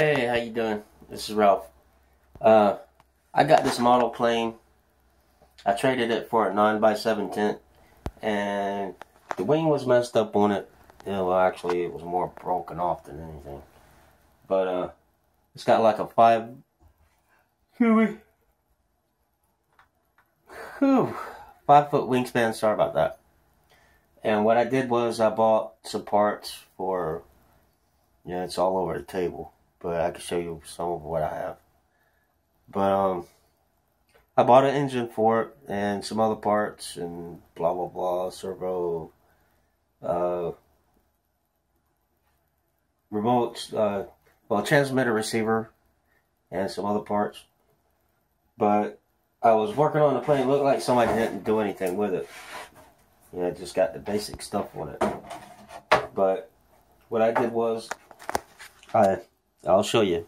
Hey, how you doing? This is Ralph. Uh, I got this model plane. I traded it for a 9x7 tent, and the wing was messed up on it. Yeah, well, actually, it was more broken off than anything. But it's got like a 5 foot wingspan. Sorry about that. And what I did was I bought some parts for. Yeah, it's all over the table, but I can show you some of what I have. But I bought an engine for it and some other parts and blah blah blah, servo, uh, remotes, well, transmitter, receiver, and some other parts. But I was working on the plane. It looked like somebody didn't do anything with it. You know, just got the basic stuff on it. But what I did was I'll show you.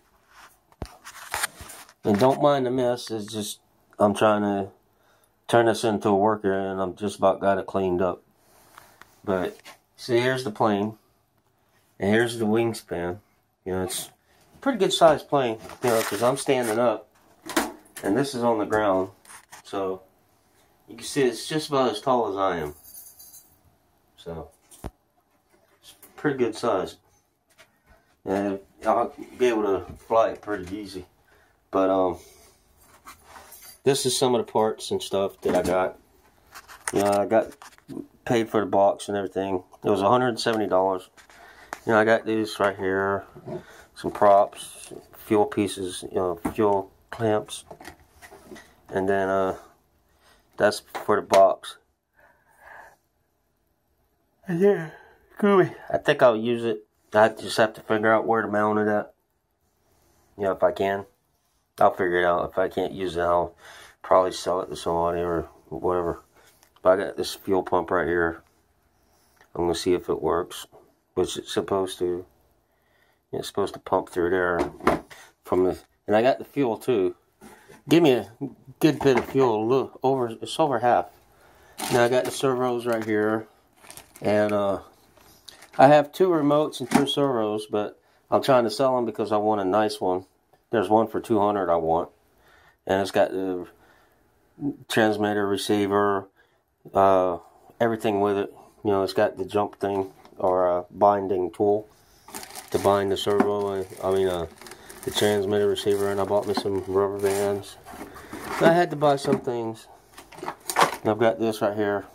And don't mind the mess. It's just I'm trying to turn this into a worker, and I'm just about got it cleaned up. But see, here's the plane, and here's the wingspan. You know, it's a pretty good sized plane. You know, because I'm standing up, and this is on the ground, so you can see it's just about as tall as I am. So it's pretty good size. And I'll be able to fly it pretty easy. But this is some of the parts and stuff that I got. You know, I got paid for the box and everything. It was $170. You know, I got these right here, some props, fuel pieces, you know, fuel clamps, and then that's for the box. And yeah, gooey. I think I'll use it. I just have to figure out where to mount it at. You know, if I can. I'll figure it out. If I can't use it, I'll probably sell it to somebody or whatever. But I got this fuel pump right here. I'm going to see if it works. Which it's supposed to. It's supposed to pump through there. And I got the fuel too. Give me a good bit of fuel. Look, it's over half. Now I got the servos right here. And I have 2 remotes and 2 servos, but I'm trying to sell them because I want a nice one. There's one for $200 I want, and it's got the transmitter, receiver, everything with it. You know, it's got the jump thing or binding tool to bind the servo. The transmitter, receiver, and I bought me some rubber bands. I had to buy some things. And I've got this right here.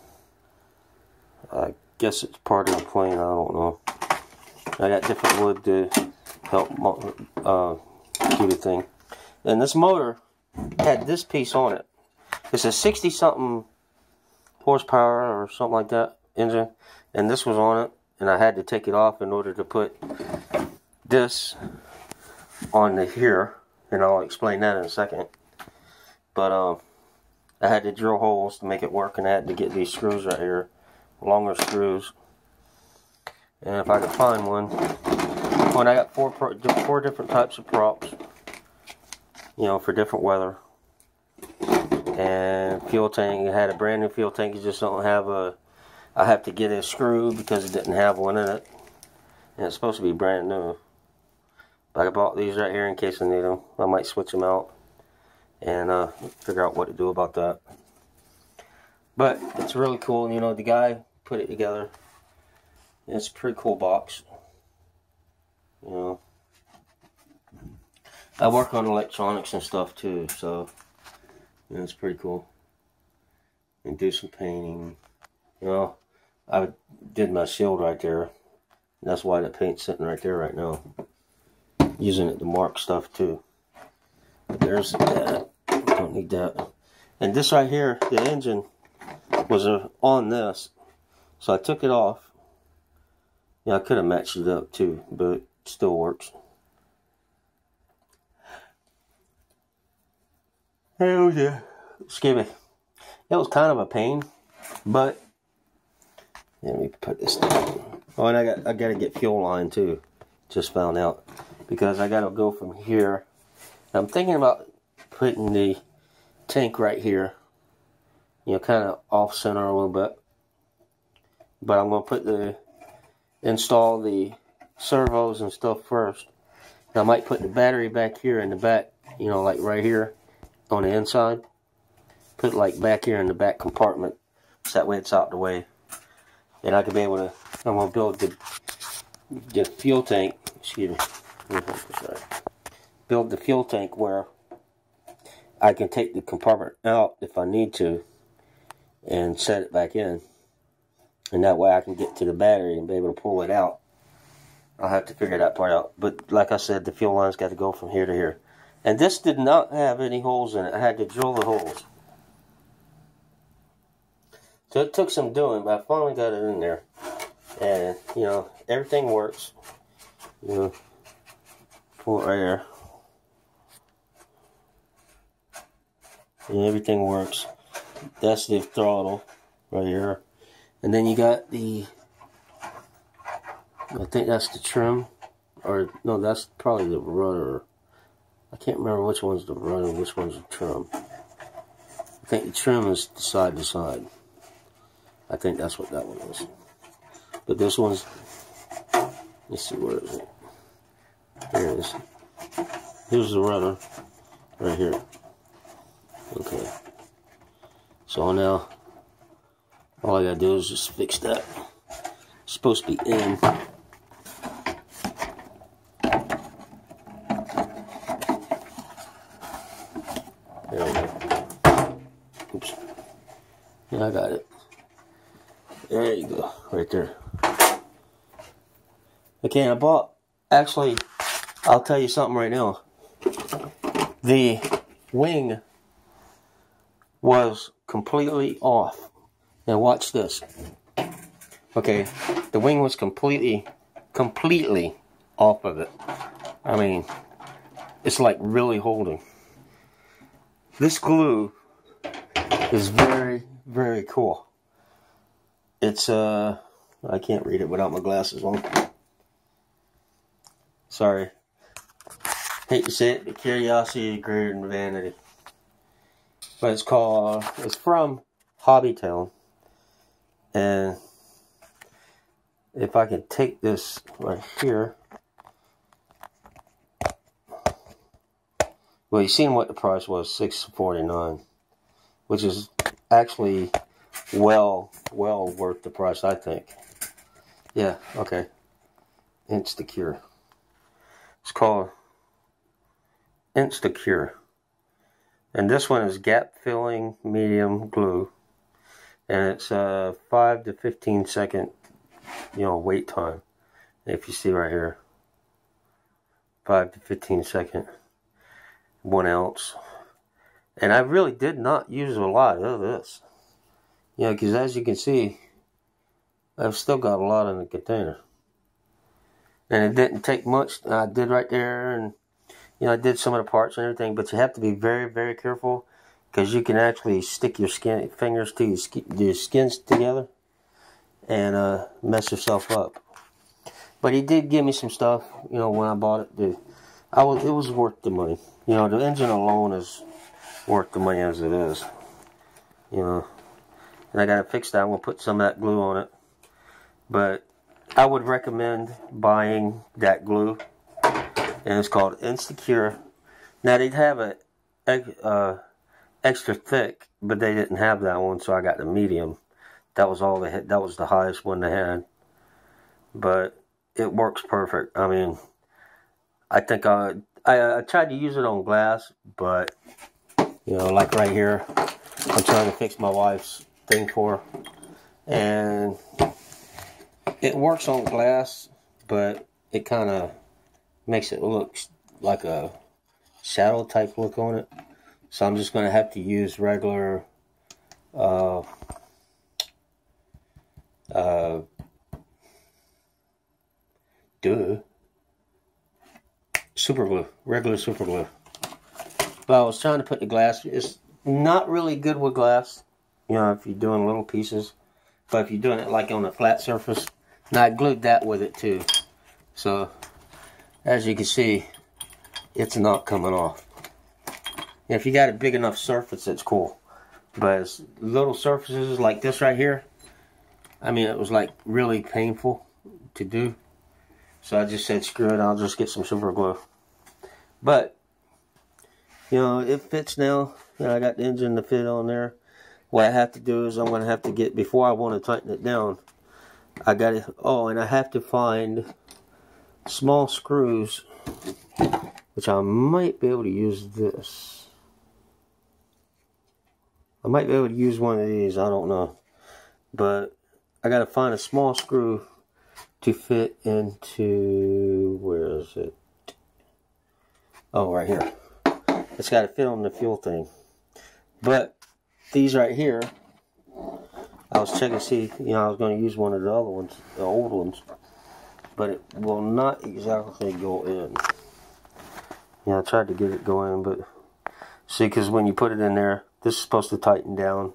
I guess it's part of the plane. I don't know. I got different wood to help do the thing. And this motor had this piece on it. It's a 60-something horsepower or something like that engine, and this was on it. And I had to take it off in order to put this on the here, and I'll explain that in a second. But I had to drill holes to make it work, and I had to get these screws right here. Longer screws, and if I could find one, I got four different types of props, you know, for different weather. And fuel tank, I had a brand new fuel tank. You just don't have I have to get a screw because it didn't have one in it, and it's supposed to be brand new. But I bought these right here in case I need them. I might switch them out and figure out what to do about that. But it's really cool, you know, the guy put it together. It's a pretty cool box. You know, I work on electronics and stuff too, so you know, it's pretty cool. And do some painting. You know, I did my shield right there. That's why the paint's sitting right there right now. Using it to mark stuff too. But there's that. Don't need that. And this right here, the engine was on this, so I took it off. Yeah, I could have matched it up too, but it still works. Hell yeah. Excuse me. It was kind of a pain, but let me put this down. Oh, and I got to get fuel line too. Just found out, because I got to go from here. I'm thinking about putting the tank right here. You know, kind of off center a little bit. But I'm going to install the servos and stuff first. I might put the battery back here in the back, you know, like right here on the inside. Put it like back here in the back compartment, so that way it's out the way. And I can be able to, I'm going to build the fuel tank, excuse me, build the fuel tank where I can take the compartment out if I need to and set it back in. And that way I can get to the battery and be able to pull it out. I'll have to figure that part out. But like I said, the fuel line's got to go from here to here. And this did not have any holes in it. I had to drill the holes. So it took some doing, but I finally got it in there. And, you know, everything works. You know, pull it right there. And everything works. That's the throttle right here. And then you got the, I think that's the trim. Or, no, that's probably the rudder. I can't remember which one's the rudder, which one's the trim. I think the trim is side to side. I think that's what that one is. But this one's, let's see, where is it? There it is. Here's the rudder, right here. Okay. So now, all I gotta do is just fix that. It's supposed to be in. There we go. Oops. Yeah, I got it. There you go, right there. Okay, I bought, actually, I'll tell you something right now. The wing was completely off. Now watch this. Okay, the wing was completely off of it. I mean, it's like really holding. This glue is very, very cool. It's, I can't read it without my glasses on. Sorry. Hate to say it, but curiosity is greater than vanity. But it's called, it's from Hobbytown. And if I can take this right here. Well, you seen what the price was, $6.49, which is actually well worth the price, I think. Yeah, okay. Instacure. It's called Instacure. And this one is gap filling medium glue. And it's 5 to 15 second, you know, wait time. If you see right here. 5 to 15 second. 1 ounce. And I really did not use a lot of this. Yeah, because as you can see, I've still got a lot in the container. And it didn't take much. I did right there, and you know, I did some of the parts and everything, but you have to be very, very careful because you can actually stick your fingers to your skins together and mess yourself up. But he did give me some stuff, you know, when I bought it. It was worth the money. You know, the engine alone is worth the money as it is. You know. And I got it fixed out. I'm going to put some of that glue on it. But I would recommend buying that glue. And it's called Instacure. Now, they'd have it extra thick, but they didn't have that one, so I got the medium. That was all they had. That was the highest one they had. But it works perfect. I mean, I think I tried to use it on glass, but, you know, like right here, I'm trying to fix my wife's thing for her. And it works on glass, but it kind of makes it look like a shadow type look on it. So I'm just going to have to use regular super glue, regular super glue. But I was trying to put the glass. It's not really good with glass, you know, if you're doing little pieces. But if you're doing it like on a flat surface, and I glued that with it too. So as you can see, it's not coming off. If you got a big enough surface, it's cool. But it's little surfaces like this right here, I mean, it was like really painful to do. So I just said, screw it, I'll just get some super glue. But, you know, it fits now. You know, I got the engine to fit on there. What I have to do is I'm going to have to get, before I want to tighten it down, I got to, and I have to find small screws, which I might be able to use this. I might be able to use one of these, I don't know. But I got to find a small screw to fit into, where is it? Oh, right here. It's got to fit on the fuel thing. But these right here, I was checking to see, you know, I was going to use one of the other ones, the old ones, but it will not exactly go in. Yeah, I tried to get it going, but see, because when you put it in there, this is supposed to tighten down,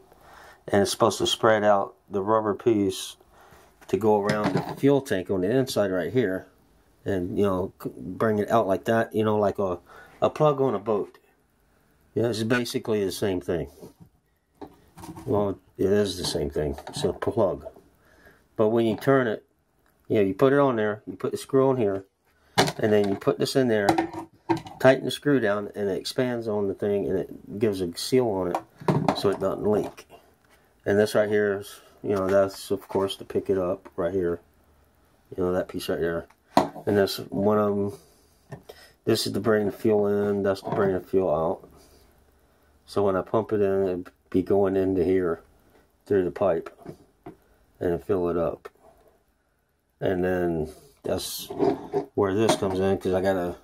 and it's supposed to spread out the rubber piece to go around the fuel tank on the inside right here, and, you know, bring it out like that, you know, like a plug on a boat. Yeah, it's basically the same thing. Well, it is the same thing. It's a plug. But when you turn it, you know, you put it on there, you put the screw on here, and then you put this in there, tighten the screw down, and it expands on the thing, and it gives a seal on it so it doesn't leak. And this right here is, you know, that's, of course, to pick it up right here. You know, that piece right there. And this one of them, this is to bring the fuel in, that's to bring the fuel out. So when I pump it in, it'd be going into here through the pipe and fill it up. And then that's where this comes in, because I got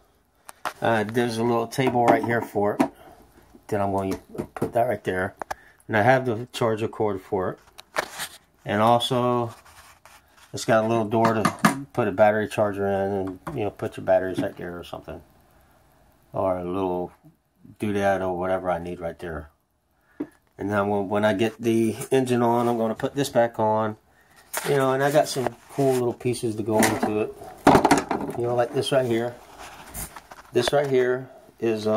there's a little table right here for it. Then I'm going to put that right there. And I have the charger cord for it. And also, it's got a little door to put a battery charger in, and, you know, put your batteries right there or something. Or a little doodad or whatever I need right there. And then when I get the engine on, I'm going to put this back on. You know, and I got some cool little pieces to go into it. You know, like this right here. This right here is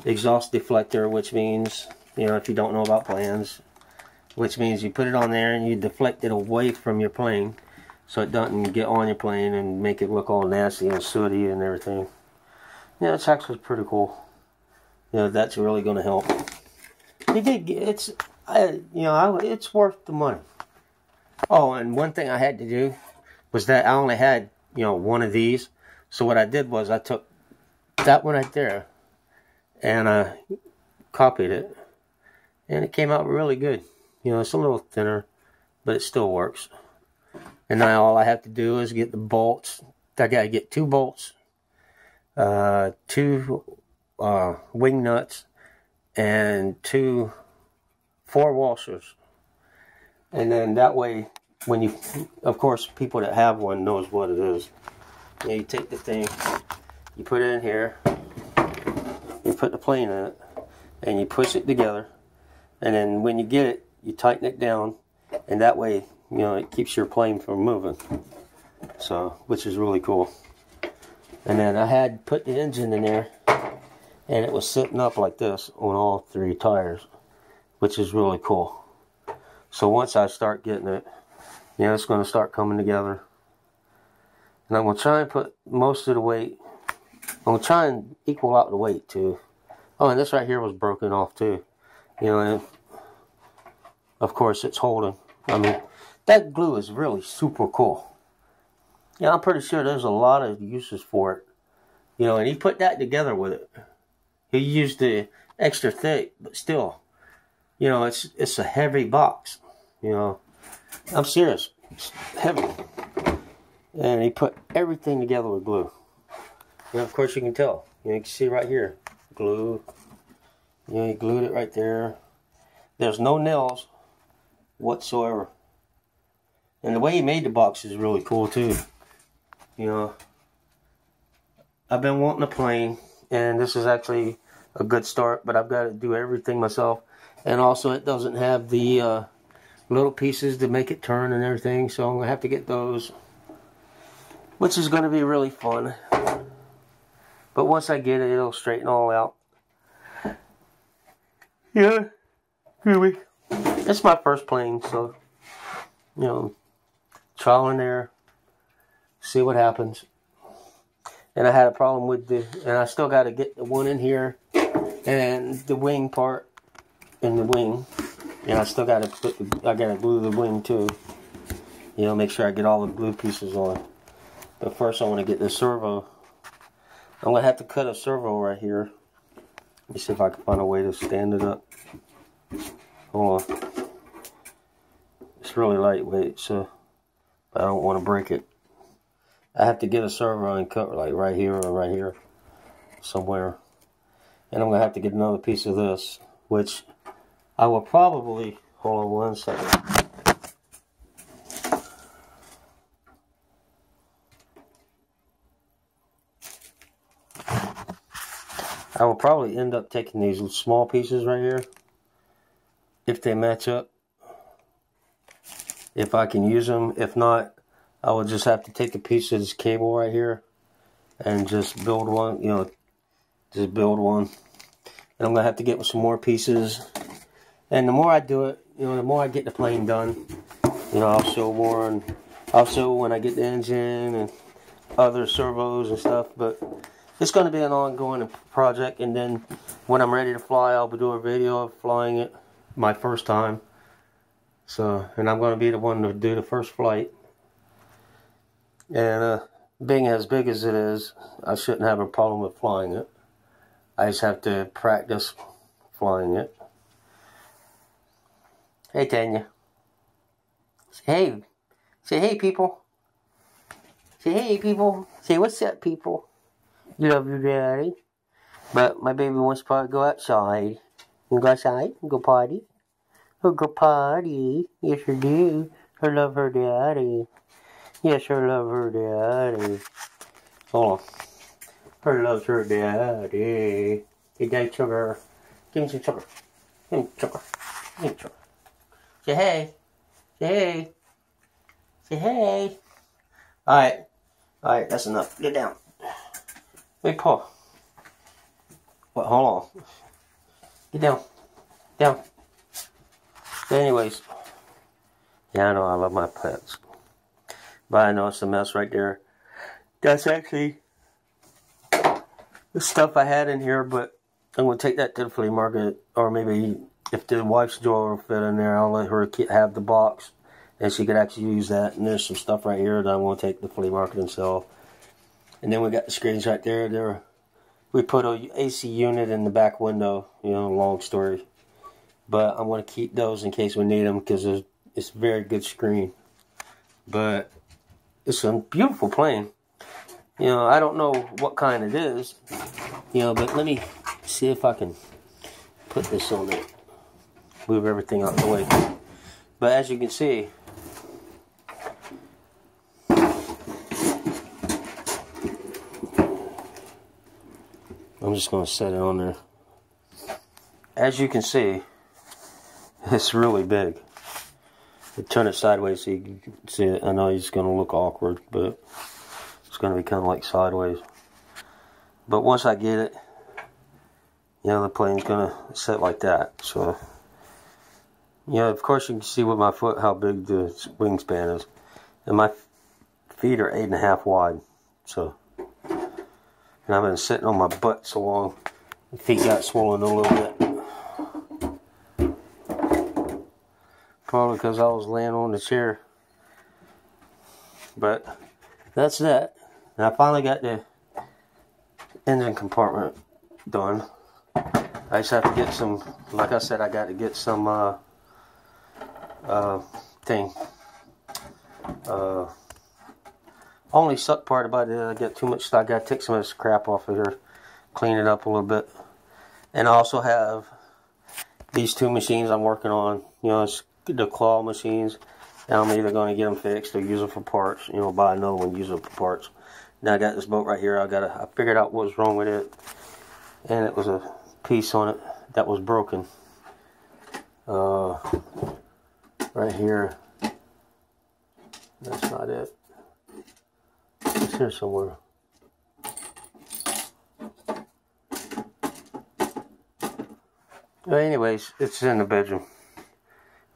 exhaust deflector, which means, you know, if you don't know about planes, which means you put it on there and you deflect it away from your plane so it doesn't get on your plane and make it look all nasty and sooty and everything. Yeah, it's actually pretty cool. You know, that's really going to help. It's worth the money. Oh, and one thing I had to do was that I only had, you know, one of these. So what I did was I took that one right there and I copied it, and it came out really good. You know, it's a little thinner, but it still works. And now all I have to do is get the bolts. I gotta get 2 bolts, 2 wing nuts, and 4 washers. And then that way, when you, of course, people that have one knows what it is. You know, you take the thing, you put it in here, you put the plane in it, and you push it together. And then when you get it, you tighten it down, and that way, you know, it keeps your plane from moving. So, which is really cool. And then I had put the engine in there, and it was sitting up like this on all 3 tires, which is really cool. So once I start getting it, you know, it's going to start coming together. And I'm going to try and put most of the weight, I'm going to try and equal out the weight too. Oh, and this right here was broken off too. You know, and of course it's holding. I mean, that glue is really super cool. Yeah, I'm pretty sure there's a lot of uses for it. You know, and he put that together with it. He used the extra thick, but still, you know, it's a heavy box. You know, I'm serious. It's heavy. And he put everything together with glue. And of course you can tell. You know, you can see right here. Glue. You know, he glued it right there. There's no nails whatsoever. And the way he made the box is really cool too. You know, I've been wanting a plane, and this is actually a good start, but I've got to do everything myself. And also it doesn't have the little pieces to make it turn and everything, so I'm going to have to get those, which is going to be really fun. But once I get it, it'll straighten all out. Yeah, really. It's my first plane, so, you know, trial and error, see what happens. And I had a problem with and I still got to get the one in here and the wing part in the wing. And I still got to I got to glue the wing too. You know, make sure I get all the glue pieces on. But first I want to get the servo. I'm going to have to cut a servo right here. Let me see if I can find a way to stand it up. Hold on. It's really lightweight, so I don't want to break it. I have to get a servo and cut like right here or right here somewhere. And I'm going to have to get another piece of this, which I will probably, hold on one second. I will probably end up taking these small pieces right here, if they match up, if I can use them. If not, I will just have to take a piece of this cable right here and just build one, you know, just build one. And I'm going to have to get some more pieces. And the more I do it, you know, the more I get the plane done. You know, I'll show more, and I'll show when I get the engine and other servos and stuff. But it's going to be an ongoing project, and then when I'm ready to fly, I'll be doing a video of flying it my first time. So, and I'm going to be the one to do the first flight. And being as big as it is, I shouldn't have a problem with flying it. I just have to practice flying it. Hey, Tanya. Say hey. Say hey, people. Say hey, people. Say what's up, people. You love your daddy. But my baby wants to probably go outside. You go outside and go potty. Or go potty. Yes, her do. Her love her daddy. Yes, her love her daddy. Hold on. Her loves her daddy. Hey, daddy, sugar. Give me some sugar. Give me sugar. Give me sugar. Say hey. Say hey. Say hey. Alright. Alright, that's enough. Get down. Wait, Paul. What? Hold on. Get down. Down. But anyways. Yeah, I know I love my pets. But I know it's a mess right there. That's actually the stuff I had in here, but I'm going to take that to the flea market. Or maybe if the wife's drawer will fit in there, I'll let her have the box. And she could actually use that. And there's some stuff right here that I'm going to take to the flea market and sell. And then we got the screens right there. We put a AC unit in the back window. You know, long story. But I'm going to keep those in case we need them, because it's a very good screen. But it's a beautiful plane. You know, I don't know what kind it is. You know, but let me see if I can put this on it. Move everything out of the way. But as you can see, I'm just going to set it on there. As you can see, it's really big. Turn it sideways so you can see it. I know it's going to look awkward, but it's going to be kind of like sideways. But once I get it, you know, the plane's going to sit like that. So, you know, of course you can see with my foot how big the wingspan is. And my feet are 8.5 wide. So, and I've been sitting on my butt so long, the feet got swollen a little bit. Probably because I was laying on the chair. But that's that. And I finally got the engine compartment done. I just have to get some, like I said, I got to get some only suck part about it, I got too much stuff. I got to take some of this crap off of here, clean it up a little bit. And I also have these two machines I'm working on. You know, it's the claw machines. And I'm either going to get them fixed or use them for parts. You know, buy another one, use them for parts. Now I got this boat right here. I figured out what was wrong with it. And it was a piece on it that was broken. Right here. That's not it. It's here somewhere. Well, anyways, it's in the bedroom.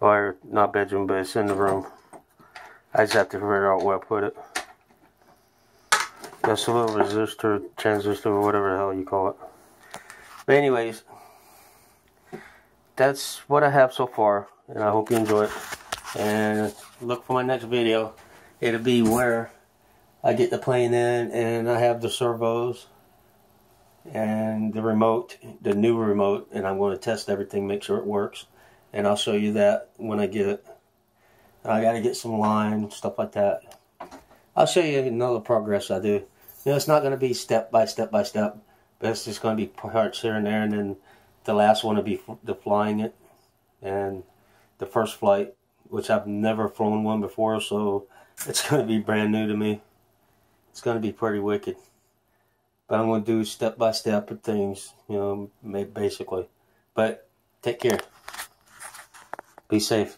Or, not bedroom, but it's in the room. I just have to figure out where I put it. That's a little resistor, transistor, or whatever the hell you call it. But anyways, that's what I have so far, and I hope you enjoy it. And look for my next video. It'll be where I get the plane in, and I have the servos and the remote, the new remote, and I'm going to test everything, make sure it works. And I'll show you that when I get it. I got to get some line, stuff like that. I'll show you another progress I do. You know, it's not going to be step by step by step, but it's just going to be parts here and there, and then the last one will be the flying it, and the first flight, which I've never flown one before, so it's going to be brand new to me. It's going to be pretty wicked. But I'm going to do step by step of things, you know, basically. But take care. Be safe.